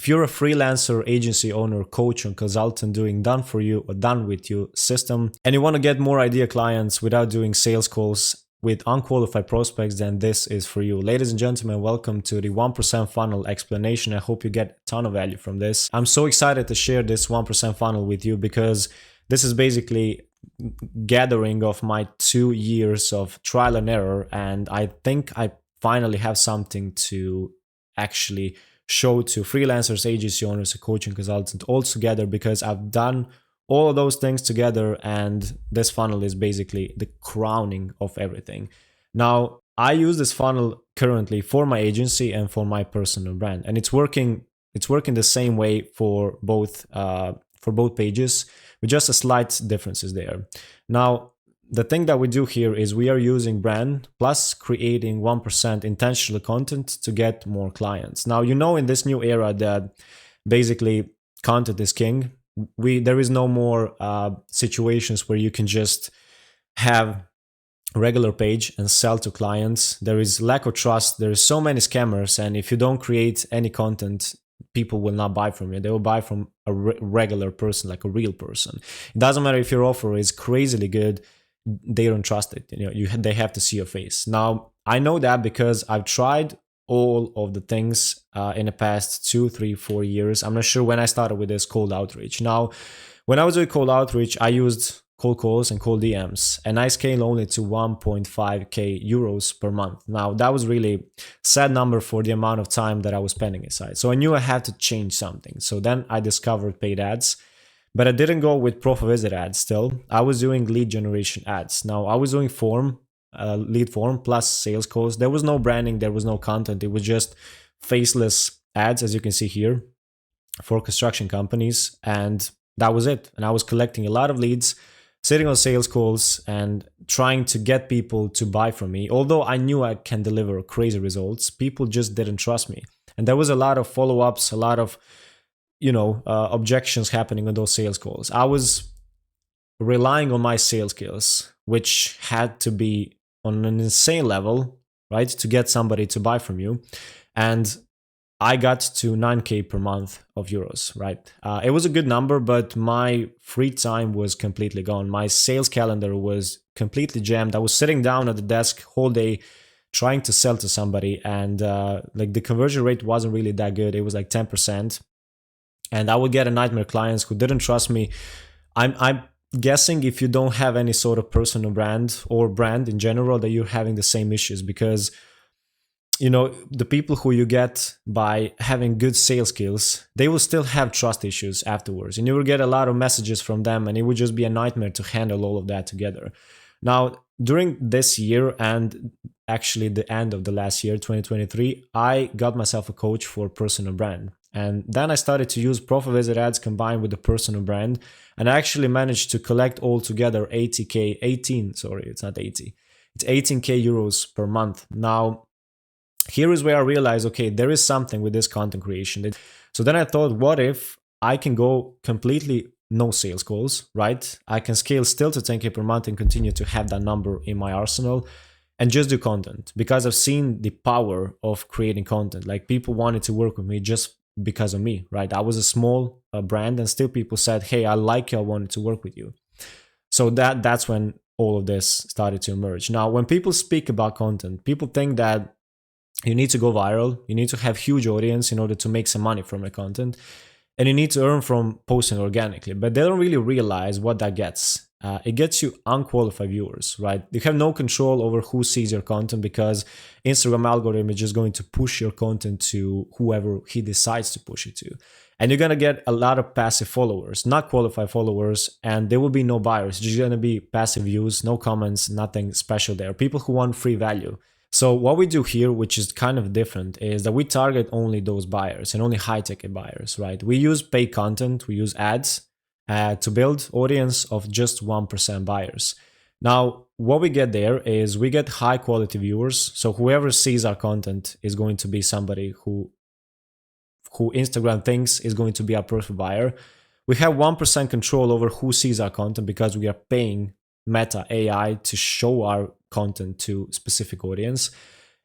If you're a freelancer, agency owner, coach, or consultant doing done for you or done with you system, and you want to get more idea clients without doing sales calls with unqualified prospects, then this is for you. Ladies and gentlemen, welcome to the 1% funnel explanation. I hope you get a ton of value from this. I'm so excited to share this 1% funnel with you because this is basically gathering of my 2 years of trial and error, and I think I finally have something to actually show to freelancers, agency owners, coaching consultants all together, because I've done all of those things together, and this funnel is basically the crowning of everything. Now, I use this funnel currently for my agency and for my personal brand, and it's working the same way for both pages, with just a slight differences there. Now, the thing that we do here is we are using brand plus creating 1% intentional content to get more clients. Now, in this new era that basically content is king. There is no more situations where you can just have a regular page and sell to clients. There is lack of trust. There is so many scammers, and if you don't create any content, people will not buy from you. They will buy from a regular person, like a real person. It doesn't matter if your offer is crazily good. They don't trust it. They have to see your face. Now, I know that because I've tried all of the things in the past 2, 3, 4 years. I'm not sure when I started with this cold outreach. Now, when I was doing cold outreach, I used cold calls and cold DMs, and I scaled only to 1.5k euros per month. Now, that was really sad number for the amount of time that I was spending inside. So I knew I had to change something. So then I discovered paid ads. But I didn't go with profit visit ads still. I was doing lead generation ads. Now, I was doing lead form plus sales calls. There was no branding, there was no content. It was just faceless ads, as you can see here, for construction companies. And that was it. And I was collecting a lot of leads, sitting on sales calls and trying to get people to buy from me. Although I knew I can deliver crazy results, people just didn't trust me. And there was a lot of follow-ups, a lot of objections happening on those sales calls. I was relying on my sales skills, which had to be on an insane level, right, to get somebody to buy from you. And I got to 9k per month of euros, right? It was a good number, but my free time was completely gone. My sales calendar was completely jammed. I was sitting down at the desk whole day trying to sell to somebody, and the conversion rate wasn't really that good. It was like 10%. And I would get a nightmare clients who didn't trust me. I'm guessing if you don't have any sort of personal brand or brand in general, that you're having the same issues, because the people who you get by having good sales skills, they will still have trust issues afterwards, and you will get a lot of messages from them, and it would just be a nightmare to handle all of that together. Now, during this year and actually the end of the last year, 2023, I got myself a coach for personal brand. And then I started to use profit visit ads combined with the personal brand. And I actually managed to collect all together 18k euros per month. Now, here is where I realized, okay, there is something with this content creation. So then I thought, what if I can go completely no sales calls, right? I can scale still to 10k per month and continue to have that number in my arsenal and just do content, because I've seen the power of creating content. Like, people wanted to work with me just because of me, right? I was a small brand, and still people said, hey, I like you, I wanted to work with you. So that's when all of this started to emerge. Now, when people speak about content, people think that you need to go viral, you need to have huge audience in order to make some money from your content, and you need to earn from posting organically. But they don't really realize what that gets. It gets you unqualified viewers, right? You have no control over who sees your content, because Instagram algorithm is just going to push your content to whoever he decides to push it to. And you're going to get a lot of passive followers, not qualified followers, and there will be no buyers. It's just going to be passive views, no comments, nothing special there. People who want free value. So what we do here, which is kind of different, is that we target only those buyers and only high-ticket buyers, right? We use paid content, we use ads to build audience of just 1% buyers. Now, what we get there is we get high-quality viewers. So whoever sees our content is going to be somebody who Instagram thinks is going to be our perfect buyer. We have 1% control over who sees our content, because we are paying Meta AI to show our content to specific audience.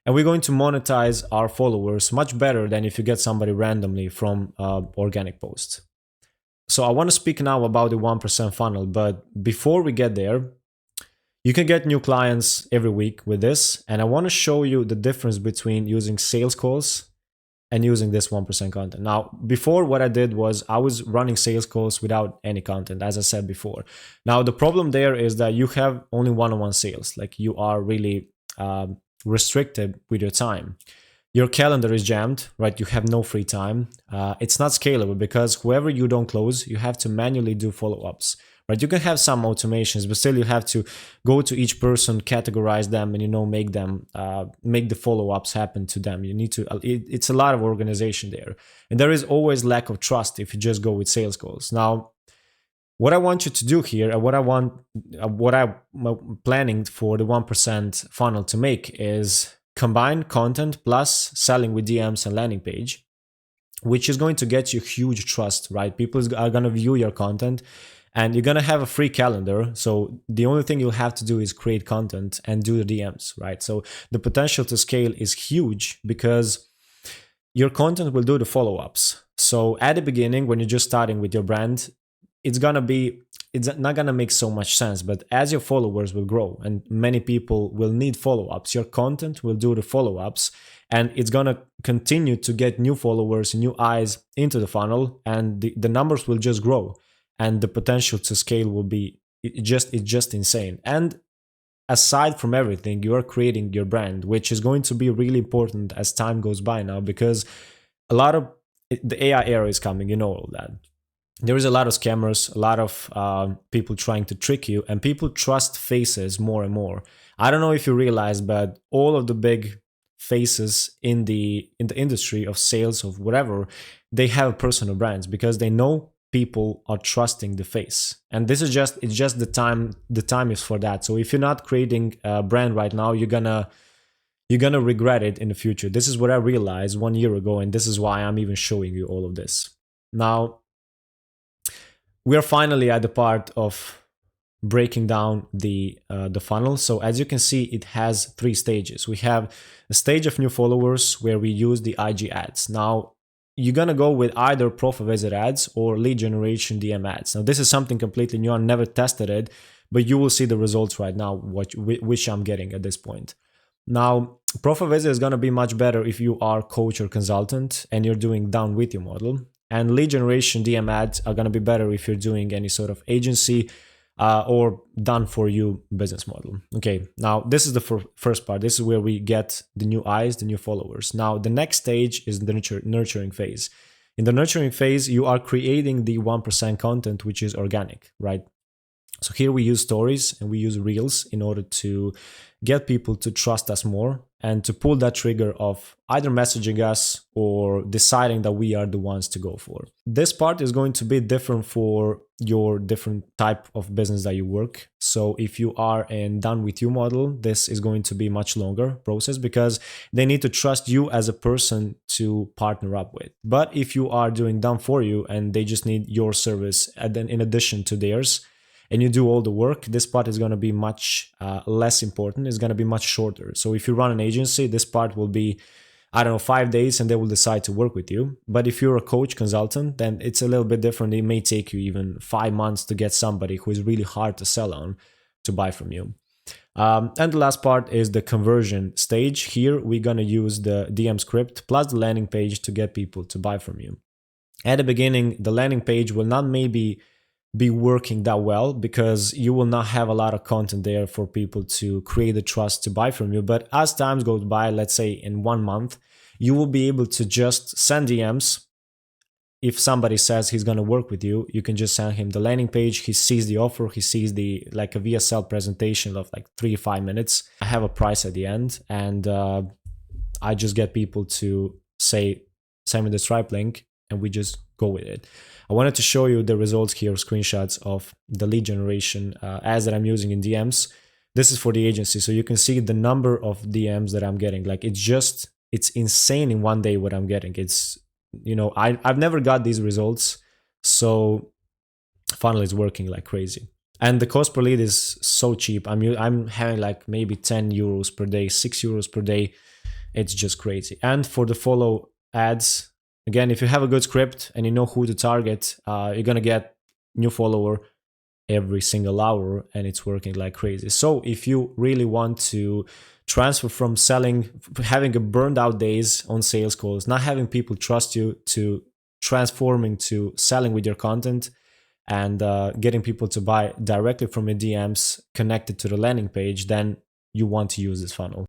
And we're going to monetize our followers much better than if you get somebody randomly from organic posts. So I want to speak now about the 1% funnel, but before we get there, you can get new clients every week with this. And I want to show you the difference between using sales calls and using this 1% content. Now, before, what I did was I was running sales calls without any content, as I said before. Now, the problem there is that you have only one-on-one sales. Like, you are really restricted with your time. Your calendar is jammed, right? You have no free time. It's not scalable because whoever you don't close, you have to manually do follow-ups, right? You can have some automations, but still you have to go to each person, categorize them, and make them make the follow-ups happen to them. You need to. It's a lot of organization there, and there is always lack of trust if you just go with sales calls. Now, what I want you to do here, and what I'm planning for the 1% funnel to make is combine content plus selling with DMs and landing page, which is going to get you huge trust, right? People are going to view your content and you're going to have a free calendar. So the only thing you'll have to do is create content and do the DMs, right? So the potential to scale is huge because your content will do the follow-ups. So at the beginning, when you're just starting with your brand, it's not going to make so much sense, but as your followers will grow and many people will need follow-ups, your content will do the follow-ups and it's going to continue to get new followers, new eyes into the funnel, and the numbers will just grow and the potential to scale will be it's just insane. And aside from everything, you are creating your brand, which is going to be really important as time goes by now, because a lot of the AI era is coming, all that. There is a lot of scammers, a lot of people trying to trick you, and people trust faces more and more. I don't know if you realize, but all of the big faces in the industry of sales, of whatever, they have personal brands because they know people are trusting the face. And this is just the time is for that. So if you're not creating a brand right now, you're gonna regret it in the future. This is what I realized 1 year ago, and this is why I'm even showing you all of this. Now, we are finally at the part of breaking down the funnel. So as you can see, it has 3 stages. We have a stage of new followers where we use the IG ads. Now, you're going to go with either profile visit ads or lead generation DM ads. Now, this is something completely new. I never tested it, but you will see the results right now, which I'm getting at this point. Now, profile visit is going to be much better if you are coach or consultant and you're doing done with you model. And lead generation DM ads are going to be better if you're doing any sort of agency or done for you business model. Okay, now this is the first part. This is where we get the new eyes, the new followers. Now, the next stage is the nurturing phase. In the nurturing phase, you are creating the 1% content, which is organic, right? So here we use stories and we use reels in order to get people to trust us more and to pull that trigger of either messaging us or deciding that we are the ones to go for. This part is going to be different for your different type of business that you work. So if you are in done with you model, this is going to be much longer process because they need to trust you as a person to partner up with. But if you are doing done for you and they just need your service and then in addition to theirs, and you do all the work, this part is going to be much less important. It's going to be much shorter. So if you run an agency, this part will be, 5 days and they will decide to work with you. But if you're a coach consultant, then it's a little bit different. It may take you even 5 months to get somebody who is really hard to sell on to buy from you. And the last part is the conversion stage. Here, we're going to use the DM script plus the landing page to get people to buy from you. At the beginning, the landing page will not maybe be working that well because you will not have a lot of content there for people to create the trust to buy from you. But as time goes by, let's say in 1 month, you will be able to just send DMs. If somebody says he's going to work with you, you can just send him the landing page. He sees the offer. He sees the a VSL presentation of 3 to 5 minutes. I have a price at the end, and I just get people to say, send me the Stripe link, and we just go with it. I wanted to show you the results here, screenshots of the lead generation ads that I'm using in DMs. This is for the agency. So you can see the number of DMs that I'm getting. It's insane in 1 day what I'm getting. It's, I've never got these results. So funnel is working like crazy. And the cost per lead is so cheap. I'm having maybe 10 euros per day, 6 euros per day. It's just crazy. And for the follow ads, again, if you have a good script and you know who to target, you're gonna get new follower every single hour, and it's working like crazy. So if you really want to transfer from having a burned out days on sales calls, not having people trust you, to transforming to selling with your content, and getting people to buy directly from your DMs connected to the landing page, then you want to use this funnel.